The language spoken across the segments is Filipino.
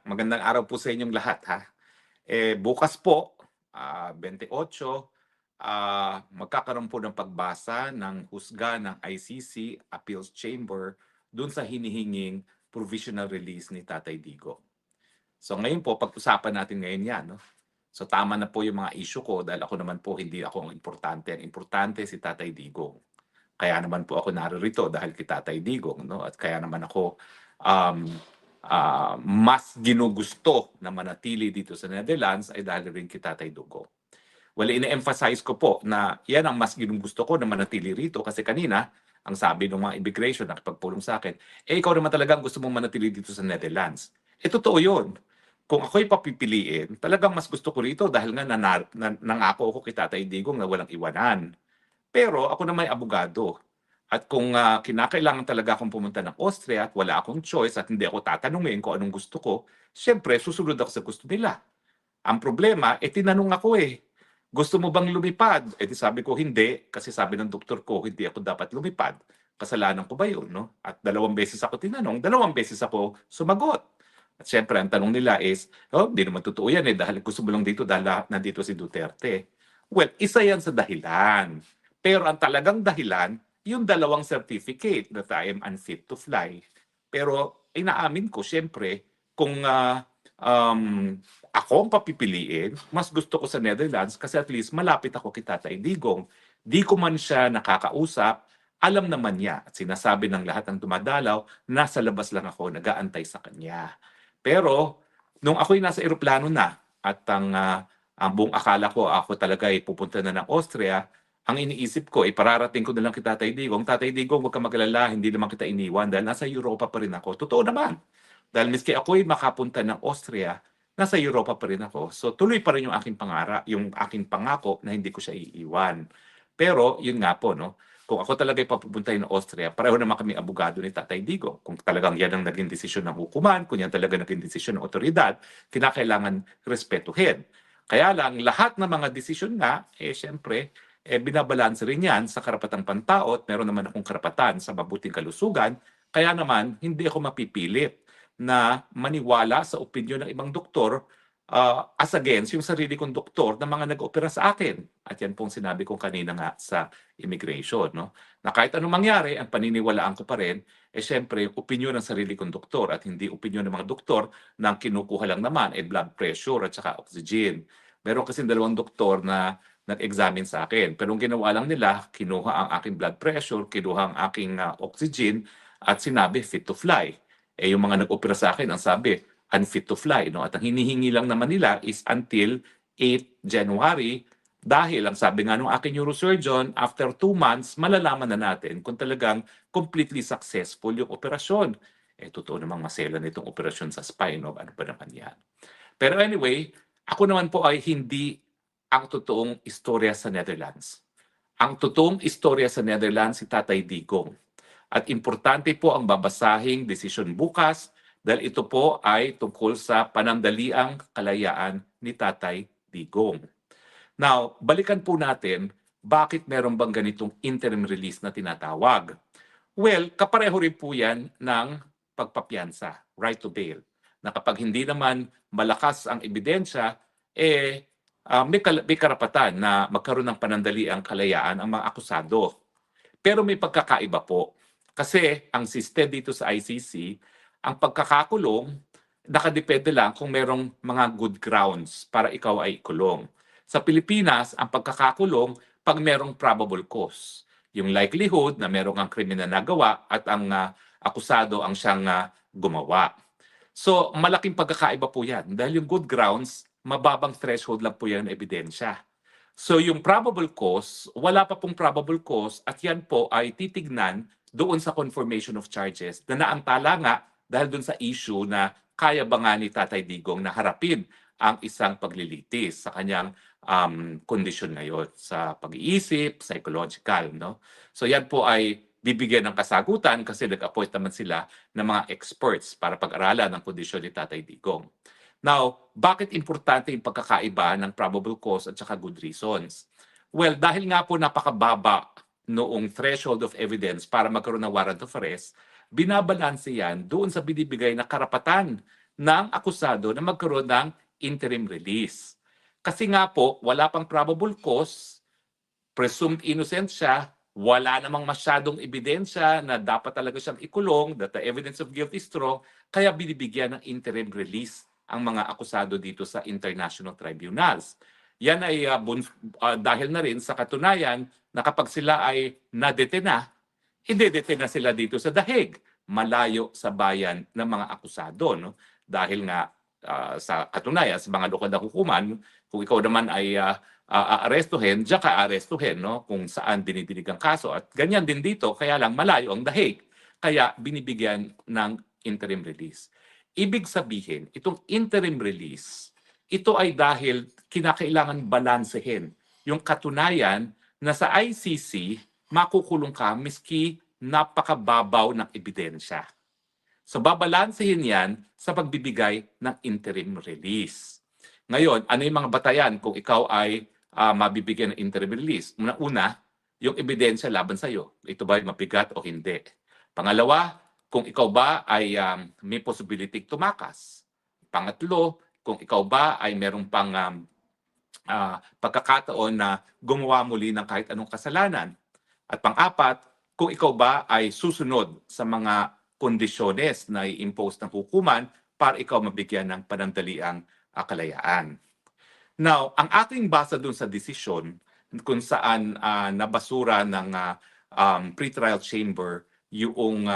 Magandang araw po sa inyong lahat ha. Bukas po, 28, magkakaroon po ng pagbasa ng husga ng ICC Appeals Chamber dun sa hinihinging provisional release ni Tatay Diggo. So ngayon po, pag-usapan natin ngayon yan. No? So tama na po yung mga issue ko dahil ako naman po hindi ako ang importante. Ang importante si Tatay Digong. Kaya naman po ako naririto dahil kay Tatay Digong. No? At kaya naman ako um, mas ginugusto na manatili dito sa Netherlands ay dahil rin kay Tatay Dugo. Well, ine-emphasize ko po na yan ang mas ginugusto ko na manatili rito kasi kanina, ang sabi ng mga immigration na nakipagpulong sa akin, ikaw naman talagang gusto mong manatili dito sa Netherlands. Totoo yun. Kung ako'y papipiliin, talagang mas gusto ko rito dahil nga nangako ako kay Tatay Digong na walang iwanan. Pero ako na may abogado. At kung kinakailangan talaga akong pumunta ng Austria at wala akong choice at hindi ako tatanungin kung anong gusto ko, siyempre susunod ako sa gusto nila. Ang problema, tinanong ako gusto mo bang lumipad? Di sabi ko hindi, kasi sabi ng doktor ko, hindi ako dapat lumipad. Kasalanan ko ba yun? No? At 2 beses ako tinanong, 2 beses ako sumagot. At siyempre, ang tanong nila is, hindi naman totoo yan dahil gusto mo lang dito dahil nandito si Duterte. Well, isa yan sa dahilan. Pero ang talagang dahilan, yung 2 certificate that I am unfit to fly. Pero inaamin ko, siyempre, kung ako ang papipiliin, mas gusto ko sa Netherlands kasi at least malapit ako kay Tatay Digong. Di ko man siya nakakausap, alam naman niya at sinasabi ng lahat ng dumadalaw, nasa labas lang ako, nag-aantay sa kanya. Pero, nung ako'y nasa eroplano na at ang buong akala ko ako talaga ay pupunta na ng Austria, ang iniisip ko, pararating ko na lang kay Tatay Digong. Tatay Digong, huwag ka mag-alala, hindi naman kita iniwan dahil nasa Europa pa rin ako. Totoo naman. Dahil miski ako'y makapunta ng Austria, nasa Europa pa rin ako. So tuloy pa rin yung aking pangarap, yung aking pangako na hindi ko siya iiwan. Pero yun nga po, no? Kung ako talaga papupunta ng Austria, pareho naman kami abogado ni Tatay Digong. Kung talagang yan ang naging desisyon ng hukuman, kung yan talaga naging desisyon ng otoridad, kinakailangan respetuhin. Kaya lang, lahat ng mga desisyon nga, syempre, binabalanse rin yan sa karapatang pantao at meron naman akong karapatan sa mabuting kalusugan. Kaya naman, hindi ako mapipilit na maniwala sa opinyon ng ibang doktor as against yung sarili kong doktor na mga nag-opera sa akin. At yan pong sinabi ko kanina nga sa immigration. No? Na kahit anong mangyari, ang paniniwalaan ko pa rin, syempre, yung opinyon ng sarili kong doktor at hindi opinyon ng mga doktor na kinukuha lang naman blood pressure at saka oxygen. Meron kasi 2 doktor na nag-examine sa akin. Pero ang ginawa lang nila, kinuha ang aking blood pressure, kinuha ang aking oxygen, at sinabi fit to fly. Yung mga nag-opera sa akin, ang sabi, unfit to fly. No? At ang hinihingi lang naman nila is until 8 January dahil ang sabi nga ng aking neurosurgeon, after 2 months, malalaman na natin kung talagang completely successful yung operasyon. Totoo namang masela nitong operasyon sa spine. No? Ano ba naman yan? Pero anyway, ako naman po ay hindi ang totoong istorya sa Netherlands. Ang totoong istorya sa Netherlands si Tatay Digong. At importante po ang babasahing desisyon bukas dahil ito po ay tungkol sa panandaliang kalayaan ni Tatay Digong. Now, balikan po natin bakit meron bang ganitong interim release na tinatawag. Well, kapareho rin po yan ng pagpapiyansa, right to bail. Na kapag hindi naman malakas ang ebidensya, may karapatan na magkaroon ng panandaliang kalayaan ang mga akusado. Pero may pagkakaiba po. Kasi ang system dito sa ICC, ang pagkakakulong, nakadepende lang kung merong mga good grounds para ikaw ay ikulong. Sa Pilipinas, ang pagkakakulong pag merong probable cause. Yung likelihood na merong ang krimen na nagawa at ang akusado ang siyang gumawa. So, malaking pagkakaiba po yan. Dahil yung good grounds, mababang threshold lang po yan ng ebidensya. So, yung probable cause, wala pa pong probable cause at yan po ay titignan doon sa confirmation of charges na naantala nga dahil doon sa issue na kaya ba nga ni Tatay Digong na harapin ang isang paglilitis sa kanyang kondisyon ngayon sa pag-iisip, psychological. No? So yan po ay bibigyan ng kasagutan kasi nag-appoint naman sila ng mga experts para pag-aralan ang kondisyon ni Tatay Digong. Now, bakit importante yung pagkakaiba ng probable cause at saka good reasons? Well, dahil nga po napakababa noong threshold of evidence para magkaroon ng warrant of arrest, binabalanse yan doon sa binibigay na karapatan ng akusado na magkaroon ng interim release. Kasi nga po, wala pang probable cause, presumed innocent siya, wala namang masyadong ebidensya na dapat talaga siyang ikulong, that the evidence of guilt is strong, kaya binibigyan ng interim release ang mga akusado dito sa international tribunals. Yan ay dahil na rin sa katunayan na kapag sila ay nadetena, idedetena sila dito sa Dahig, malayo sa bayan ng mga akusado. No? Dahil nga sa katunayan, sa mga lokal na hukuman, kung ikaw naman ay aarestuhin, diyan ka aarestuhin, no? Kung saan dinidinig ang kaso. At ganyan din dito, kaya lang malayo ang Dahig. Kaya binibigyan ng interim release. Ibig sabihin, itong interim release, ito ay dahil kinakailangan balansehin yung katunayan na sa ICC, makukulong ka miski napakababaw ng ebidensya. So babalansehin yan sa pagbibigay ng interim release. Ngayon, ano yung mga batayan kung ikaw ay mabibigyan ng interim release? Una, yung ebidensya laban sa iyo. Ito ba ay mabigat o hindi? Pangalawa, kung ikaw ba ay may possibility tumakas. Pangatlo, kung ikaw ba ay merong pang pagkakataon na gumawa muli ng kahit anong kasalanan. At pang-apat, kung ikaw ba ay susunod sa mga kondisyones na i-impose ng hukuman para ikaw mabigyan ng panandaliang kalayaan. Now, ang aking basa dun sa desisyon kung saan nabasura ng pretrial chamber yung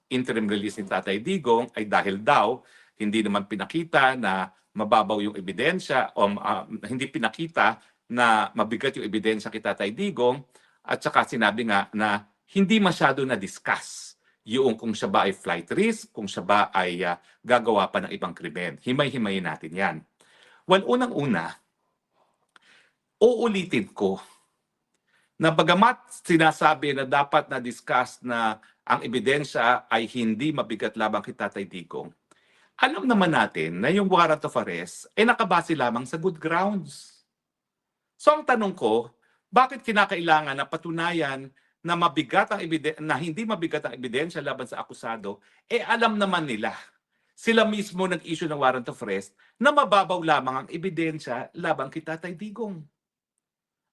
interim release ni Tatay Digong ay dahil daw hindi naman pinakita na mababaw yung ebidensya o hindi pinakita na mabigat yung ebidensya kay Tatay Digong at saka sinabi nga na hindi masyado na-discuss yung kung siya ba ay flight risk, kung siya ba ay gagawa pa ng ibang krimen. Himay-himayin natin yan. Well, unang-una, uulitin ko na bagamat sinasabi na dapat na-discuss na ang ebidensya ay hindi mabigat labang kay Tatay Digong, alam naman natin na yung warrant of arrest ay nakabase lamang sa good grounds. So ang tanong ko, bakit kinakailangan na patunayan na mabigat ang na hindi mabigat ang ebidensya laban sa akusado, alam naman nila. Sila mismo nag-issue ng warrant of arrest na mababaw lamang ang ebidensya laban kay Tatay Digong.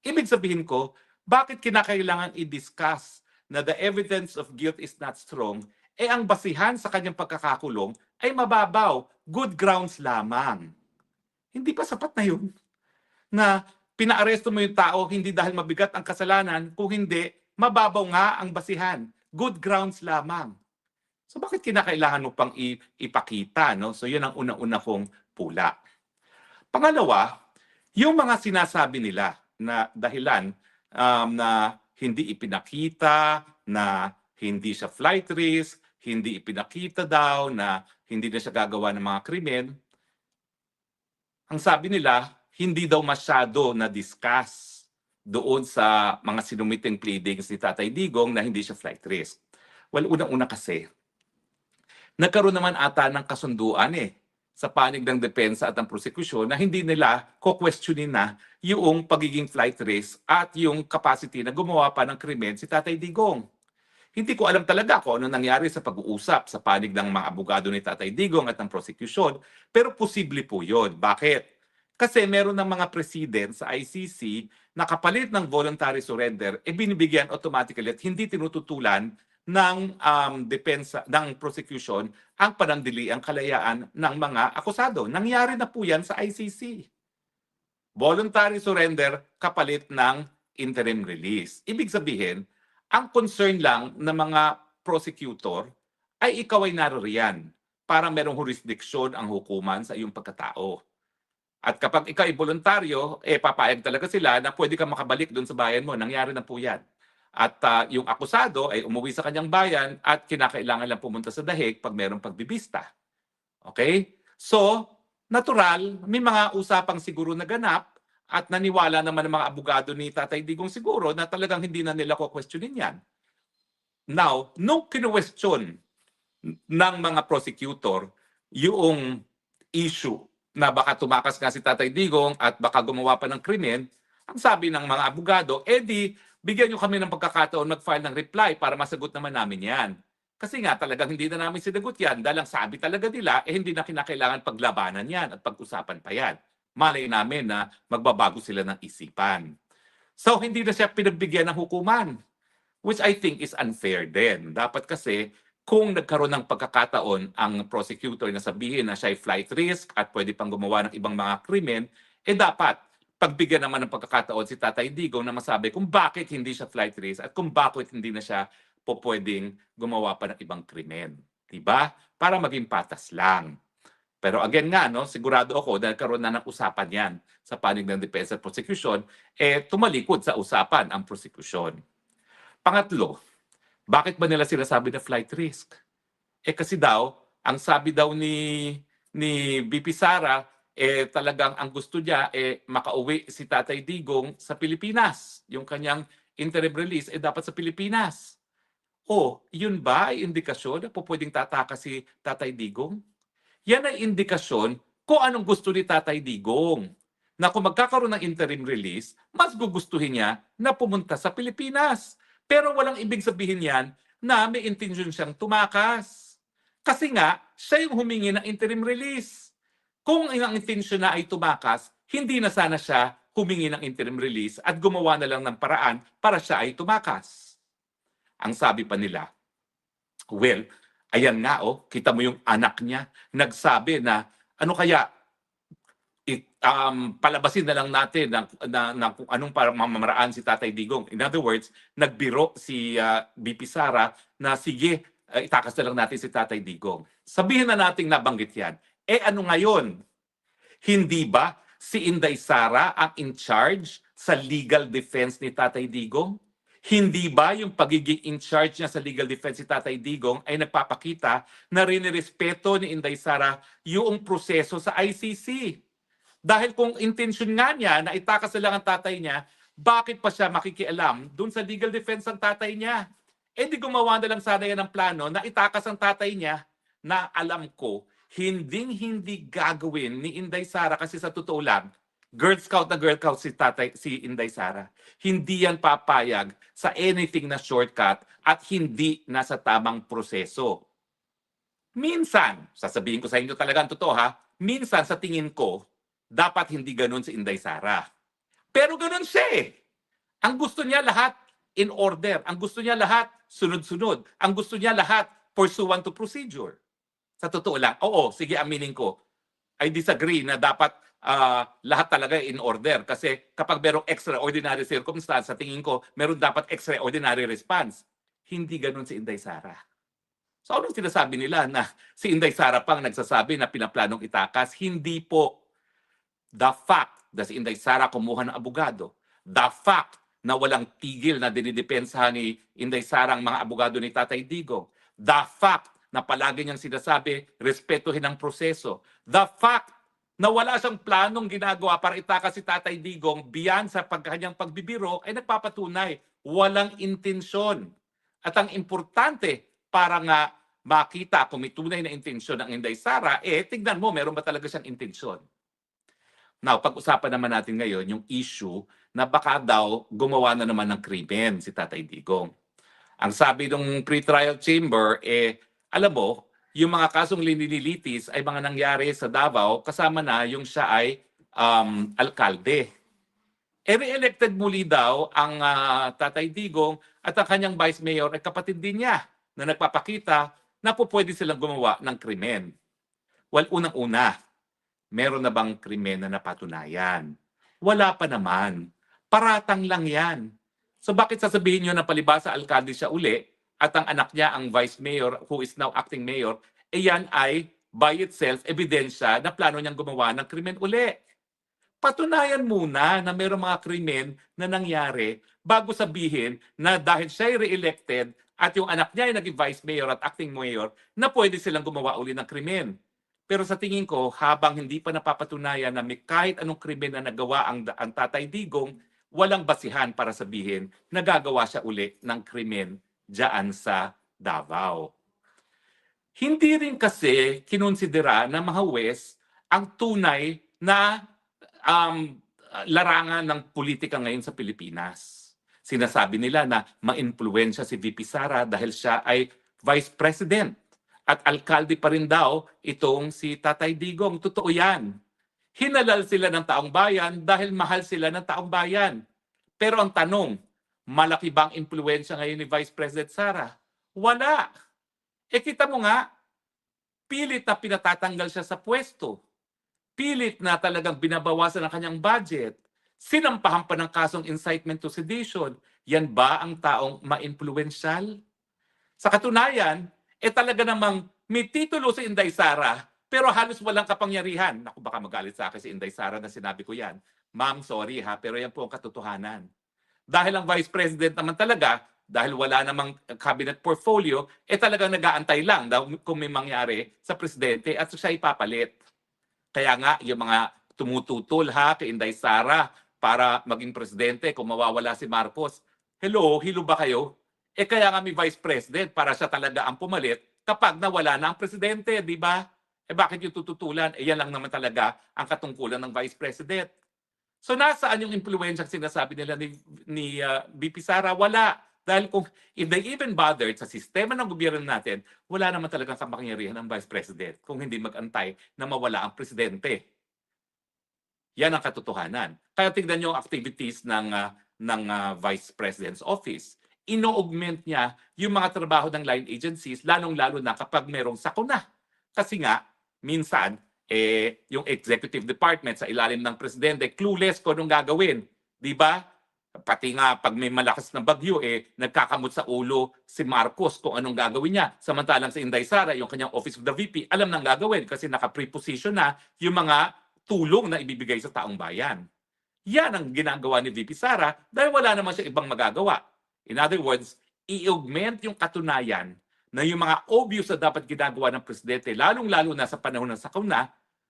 Ibig sabihin ko, bakit kinakailangan i-discuss na the evidence of guilt is not strong, ang basihan sa kanyang pagkakakulong ay mababaw, good grounds lamang. Hindi pa sapat na yun? Na pinaaresto mo yung tao hindi dahil mabigat ang kasalanan, kung hindi, mababaw nga ang basihan. Good grounds lamang. So bakit kinakailangan mo pang ipakita? No? So yun ang unang-una kong pula. Pangalawa, yung mga sinasabi nila na dahilan na hindi ipinakita, na hindi siya flight risk, hindi ipinakita daw na hindi na siya gagawa ng mga krimen, ang sabi nila, hindi daw masyado na-discuss doon sa mga sinumiting pleadings ni Tatay Digong na hindi siya flight risk. Well, unang-una kasi, nagkaroon naman ata ng kasunduan sa panig ng depensa at ng prosekusyon na hindi nila ko-questionin na yung pagiging flight risk at yung capacity na gumawa pa ng krimen si Tatay Digong. Hindi ko alam talaga kung ano nangyari sa pag-uusap sa panig ng mga abogado ni Tatay Digong at ng prosecution, pero posible po yun. Bakit? Kasi meron ng mga president sa ICC na kapalit ng voluntary surrender, binibigyan automatically at hindi tinututulan ng depensa, ng prosecution ang panandili ang kalayaan ng mga akusado. Nangyari na po yan sa ICC. Voluntary surrender kapalit ng interim release. Ibig sabihin, ang concern lang ng mga prosecutor ay ikaw ay naririyan para merong jurisdiction ang hukuman sa iyong pagkatao. At kapag ikaw ay voluntaryo, papayag talaga sila na pwede kang makabalik doon sa bayan mo. Nangyari na po yan. At yung akusado ay umuwi sa kanyang bayan at kinakailangan lang pumunta sa Dahig pag merong pagbibista. Okay? So, natural, may mga usapang siguro naganap at naniwala naman ng mga abogado ni Tatay Digong siguro na talagang hindi na nila ko-questionin yan. Now, nung kinu-question ng mga prosecutor yung issue na baka tumakas nga si Tatay Digong at baka gumawa pa ng krimen, ang sabi ng mga abogado, di bigyan nyo kami ng pagkakataon mag-file ng reply para masagot naman namin yan. Kasi nga talagang hindi na namin sinagot yan dahil ang sabi talaga nila, hindi na kinakailangan paglabanan yan at pag-usapan pa yan. Malay namin na magbabago sila ng isipan. So hindi na siya pinagbigyan ng hukuman, which I think is unfair din. Dapat kasi kung nagkaroon ng pagkakataon ang prosecutor na sabihin na siya ay flight risk at pwede pang gumawa ng ibang mga krimen, dapat pagbigyan naman ng pagkakataon si Tatay Digong na masabi kung bakit hindi siya flight risk at kung bakit hindi na siya pwedeng gumawa pa ng ibang krimen. Diba? Para maging patas lang. Pero again nga, no, sigurado ako dahil karoon na ng usapan yan sa panig ng Depensa at Prosecution, tumalikod sa usapan ang prosecution. Pangatlo, bakit ba nila sinasabi na flight risk? Kasi daw, ang sabi daw ni VP Sara, talagang ang gusto niya, makauwi si Tatay Digong sa Pilipinas. Yung kanyang interim release, dapat sa Pilipinas. Yun ba ay indikasyon na pwedeng tataka si Tatay Digong? Yan ay indikasyon kung anong gusto ni Tatay Digong. Na kung magkakaroon ng interim release, mas gugustuhin niya na pumunta sa Pilipinas. Pero walang ibig sabihin yan na may intention siyang tumakas. Kasi nga, siya yung humingi ng interim release. Kung ang intention na ay tumakas, hindi na sana siya humingi ng interim release at gumawa na lang ng paraan para siya ay tumakas. Ang sabi pa nila, well, ayan nga kita mo yung anak niya, nagsabi na ano kaya, palabasin na lang natin na kung anong para mamamaraan si Tatay Digong. In other words, nagbiro si VP Sara na sige, itakas na lang natin si Tatay Digong. Sabihin na nating nabanggit yan. Ano ngayon? Hindi ba si Inday Sara ang in charge sa legal defense ni Tatay Digong? Hindi ba yung pagiging in charge niya sa legal defense ni Tatay Digong ay nagpapakita na rinirespeto ni Inday Sara yung proseso sa ICC? Dahil kung intention nga niya na itakas na lang ang tatay niya, bakit pa siya makikialam dun sa legal defense ng tatay niya? Di gumawa na lang sana yan ng plano na itakas ang tatay niya na alam ko, hindi gagawin ni Inday Sara kasi sa totoo lang, Girl Scout na Girl Scout si Inday Sara. Hindi yan papayag sa anything na shortcut at hindi nasa tamang proseso. Minsan, sasabihin ko sa inyo talaga ang totoo ha, minsan sa tingin ko, dapat hindi ganun si Inday Sara. Pero ganun siya Ang gusto niya lahat in order. Ang gusto niya lahat sunod-sunod. Ang gusto niya lahat pursuant to procedure. Sa totoo lang, oo, sige aminin ko. I disagree na dapat lahat talaga in order. Kasi kapag merong extraordinary circumstance, sa tingin ko, meron dapat extraordinary response. Hindi ganun si Inday Sara. So anong sinasabi nila na si Inday Sara pang nagsasabi na pinaplanong itakas? Hindi po. The fact na si Inday Sara kumuha ng abogado, the fact na walang tigil na dinidepensahan ni Inday Sara ang mga abogado ni Tatay Digong, the fact na palagi niyang sinasabi, respetuhin ang proseso, the fact na wala siyang planong ginagawa para itakas si Tatay Digong beyond sa kanyang pagbibiro, ay nagpapatunay, walang intensyon. At ang importante, para nga makita kung may tunay na intensyon ng Inday Sara, tignan mo, meron ba talaga siyang intensyon? Now, pag-usapan naman natin ngayon yung issue na baka daw gumawa na naman ng krimen si Tatay Digong. Ang sabi ng pre-trial chamber, alam mo, yung mga kasong linililitis ay mga nangyari sa Davao kasama na yung siya ay alkalde. Re-elected muli daw ang Tatay Digong at ang kanyang vice mayor ay kapatid din niya na nagpapakita na po pwede silang gumawa ng krimen. Well, unang-una, meron na bang krimen na napatunayan? Wala pa naman. Paratang lang yan. So bakit sasabihin nyo na palibasa alkalde siya uli at ang anak niya, ang vice mayor, who is now acting mayor, yan ay by itself ebidensya na plano niyang gumawa ng krimen uli. Patunayan muna na mayroong mga krimen na nangyari bago sabihin na dahil siya ay re-elected at yung anak niya ay naging vice mayor at acting mayor, na pwede silang gumawa uli ng krimen. Pero sa tingin ko, habang hindi pa napapatunayan na may kahit anong krimen na nagawa ang Tatay Digong, walang basihan para sabihin na gagawa siya uli ng krimen diyan sa Davao. Hindi rin kasi kinonsidera ng mga huwes ang tunay na larangan ng politika ngayon sa Pilipinas. Sinasabi nila na ma-impluwensya si VP Sara dahil siya ay Vice President at alkalde pa rin daw itong si Tatay Digong. Totoo yan. Hinalal sila ng taong bayan dahil mahal sila ng taong bayan. Pero ang tanong, malaki bang impluwensya ngayon ni Vice President Sara? Wala. Kita mo nga, pilit na pinatatanggal siya sa pwesto. Pilit na talagang binabawasan ang kanyang budget. Sinampahan pa ng kasong incitement to sedition. Yan ba ang taong ma-influential? Sa katunayan, talaga namang may titulo si Inday Sara, pero halos walang kapangyarihan. Naku, baka magalit sa akin si Inday Sara na sinabi ko yan. Ma'am, sorry ha, pero yan po ang katotohanan. Dahil ang Vice President naman talaga, dahil wala namang cabinet portfolio, talagang nag-aantay lang daw kung may mangyari sa presidente at siya ipapalit. Kaya nga, yung mga tumututol ha kay Inday Sara para maging presidente kung mawawala si Marcos. Hello, hilo ba kayo? Kaya nga may Vice President para siya talaga ang pumalit kapag nawala na ang presidente, di ba? Bakit yung tututulan? Yan lang naman talaga ang katungkulan ng Vice President. So nasaan yung impluwensyang sinasabi nila ni VP Sara? Wala. Dahil kung if they even bothered sa sistema ng gobyerno natin, wala naman talagang kapangyarihan ng Vice President kung hindi mag-antay na mawala ang presidente. Yan ang katotohanan. Kaya tignan nyo ang activities ng Vice President's Office. Ino-augment niya yung mga trabaho ng line agencies, lalong-lalo na kapag merong sakuna. Kasi nga, minsan, yung executive department sa ilalim ng presidente, clueless kung anong gagawin. Di ba? Pati nga, pag may malakas na bagyo, nagkakamot sa ulo si Marcos kung anong gagawin niya. Samantalang si Inday Sara, yung kanyang Office of the VP, alam nang gagawin kasi naka-preposition na yung mga tulong na ibibigay sa taong bayan. Yan ang ginagawa ni VP Sara dahil wala naman siya ibang magagawa. In other words, i-augment yung katunayan na yung mga obvious na dapat ginagawa ng presidente, lalong-lalo na sa panahon ng sakuna,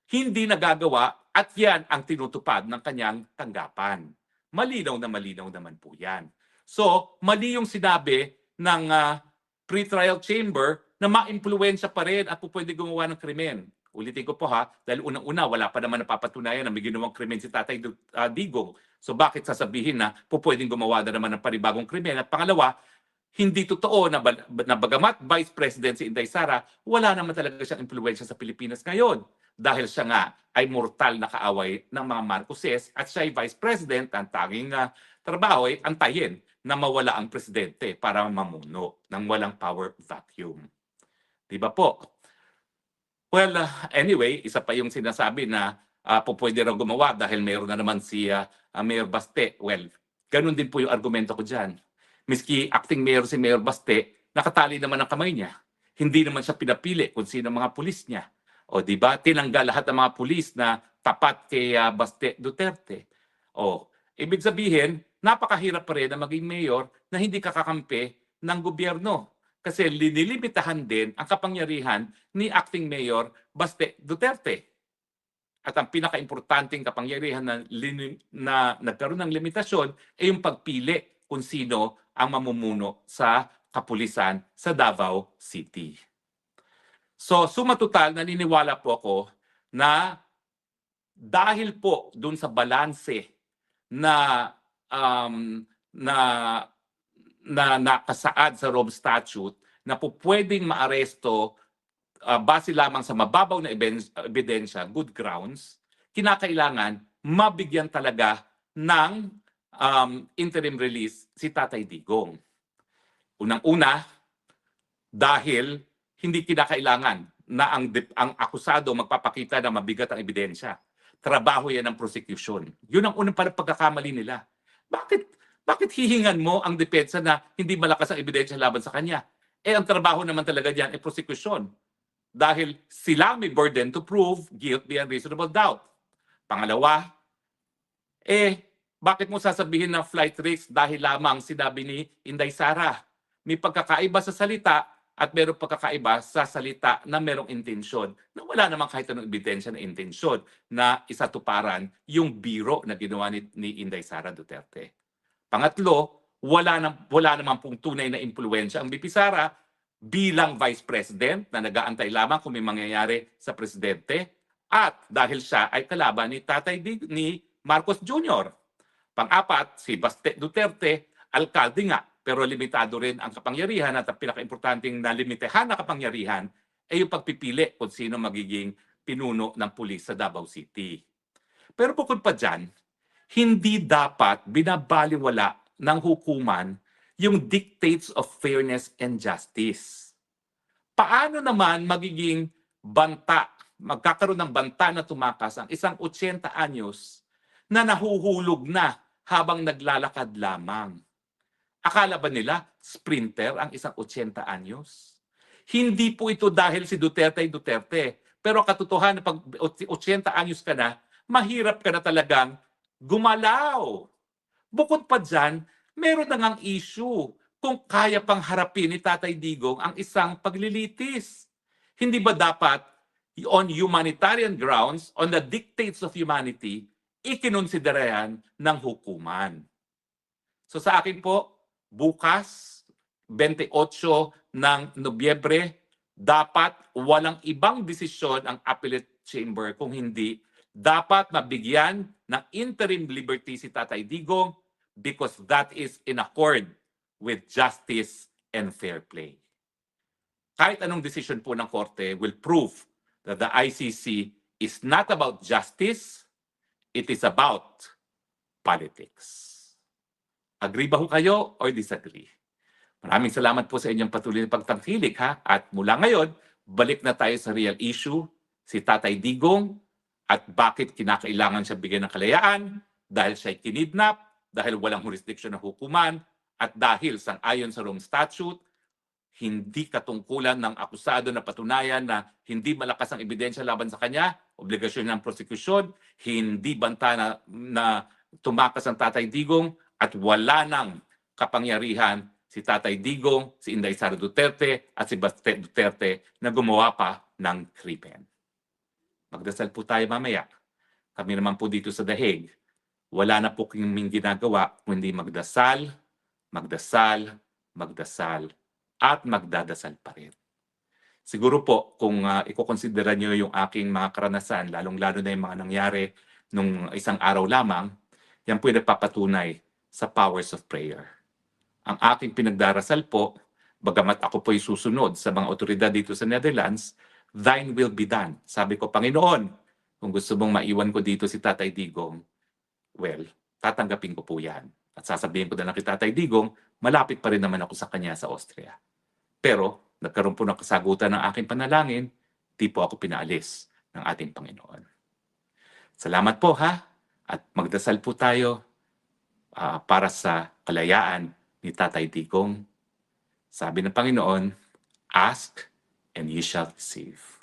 hindi nagagawa at yan ang tinutupad ng kanyang tanggapan. Malinaw naman po yan. So, mali yung sinabi ng pre-trial chamber na ma-impluwensya pa rin at pwede gumawa ng krimen. Ulitin ko po ha, dahil unang-una wala pa naman napapatunayan na may ginawang krimen si Tatay Digong. So bakit sasabihin na pwedeng gumawa na naman ng panibagong krimen? At pangalawa, hindi totoo na bagamat Vice President si Inday Sara, wala naman talaga siyang impluwensya sa Pilipinas ngayon. Dahil siya nga ay mortal na kaaway ng mga Marcoses at siya ay Vice President, ang tanging trabaho ay antayin na mawala ang presidente para mamuno ng walang power vacuum. Di ba po? Well, anyway, isa pa yung sinasabi na pwede raw gumawa dahil mayroon na naman si Mayor Baste. Well, ganun din po yung argumento ko dyan. Miski acting mayor si Mayor Baste, nakatali naman ang kamay niya. Hindi naman siya pinapili kung sino mga pulis niya. O di ba? Tinanggal lahat ng mga pulis na tapat kay Baste Duterte. O, ibig sabihin, napakahirap pa rin na maging mayor na hindi kakakampi ng gobyerno. Kasi linilimitahan din ang kapangyarihan ni acting mayor Baste Duterte. At ang pinaka-importanting kapangyarihan na nagkaroon ng limitasyon ay yung pagpili kung sino ang mamumuno sa kapulisan sa Davao City. So, suma total, naniniwala po ako na dahil po dun sa balanse na nakasaad sa Rome Statute na po pwedeng maaresto base lamang sa mababaw na ebidensya, good grounds, kinakailangan mabigyan talaga ng interim release si Tatay Digong. Unang-una, dahil hindi kinakailangan na ang akusado magpapakita na mabigat ang ebidensya. Trabaho yan ng prosecution. Yun ang unang pagkakamali nila. Bakit hihingan mo ang depensa na hindi malakas ang ebidensya laban sa kanya? Ang trabaho naman talaga diyan ay prosecution. Dahil sila may burden to prove guilt beyond reasonable doubt. Pangalawa, bakit mo sasabihin na flight risk dahil lamang sinabi ni Inday Sara? May pagkakaiba sa salita at mayroong pagkakaiba sa salita na mayroong intensyon na wala namang kahit anong ebidensya na intensyon na isatuparan yung biro na ginawa ni Inday Sara Duterte. Pangatlo, wala namang pong tunay na impluwensya ang VP Sara bilang Vice President na nag-aantay lamang kung may mangyayari sa presidente at dahil siya ay kalaban ni Marcos Jr. Pang-apat, si Baste Duterte, alkalde nga pero limitado rin ang kapangyarihan at ang pinakaimportanteng na limitahan na kapangyarihan ay yung pagpipili kung sino magiging pinuno ng pulis sa Davao City. Pero bukod pa dyan, hindi dapat binabaliwala ng hukuman yung dictates of fairness and justice. Paano naman magiging magkakaroon ng banta na tumakas ang isang 80 anyos na nahuhulog na habang naglalakad lamang? Akala ba nila sprinter ang isang 80 anyos? Hindi po ito dahil si Duterte ay Duterte. Pero katotohanan, pag 80 anyos ka na, mahirap ka na talagang gumalaw. Bukod pa dyan, meron na ngang issue kung kaya pang harapin ni Tatay Digong ang isang paglilitis. Hindi ba dapat on humanitarian grounds, on the dictates of humanity, ikinonsiderahan ng hukuman? So sa akin po, bukas, 28 ng Nobyembre, dapat walang ibang desisyon ang appellate chamber kung hindi dapat mabigyan ng interim liberty si Tatay Digong because that is in accord with justice and fair play. Kahit anong decision po ng korte will prove that the ICC is not about justice, it is about politics. Agree ba ho kayo or disagree? Maraming salamat po sa inyong patuloy na pagtangkilik ha. At mula ngayon, balik na tayo sa real issue, si Tatay Digong at bakit kinakailangan siya bigyan ng kalayaan dahil siya kinidnap, dahil walang jurisdiction ng hukuman, at dahil sang-ayon sa Rome Statute, hindi katungkulan ng akusado na patunayan na hindi malakas ang ebidensya laban sa kanya, obligasyon ng prosekusyon, hindi banta na tumakas ang Tatay Digong, at wala nang kapangyarihan si Tatay Digong, si Inday Sara Duterte at si Baste Duterte na gumawa pa ng krimen. Magdasal po tayo mamaya. Kami naman po dito sa The Hague, wala na po kaming ginagawa kundi magdasal, magdasal, magdasal, at magdadasal pa rin. Siguro po, kung ikokonsidera nyo yung aking mga karanasan, lalong-lalo na yung mga nangyari nung isang araw lamang, yan po yung nagpapatunay sa powers of prayer. Ang aking pinagdarasal po, bagamat ako po'y susunod sa mga otoridad dito sa Netherlands, thine will be done. Sabi ko, Panginoon, kung gusto mong maiwan ko dito si Tatay Digong, well, tatanggapin ko po yan. At sasabihin ko na lang kay Tatay Digong, malapit pa rin naman ako sa kanya sa Austria. Pero, nagkaroon po ng kasagutan ng aking panalangin, di po ako pinaalis ng ating Panginoon. Salamat po ha, at magdasal po tayo para sa kalayaan ni Tatay Digong. Sabi ng Panginoon, ask and ye shall receive.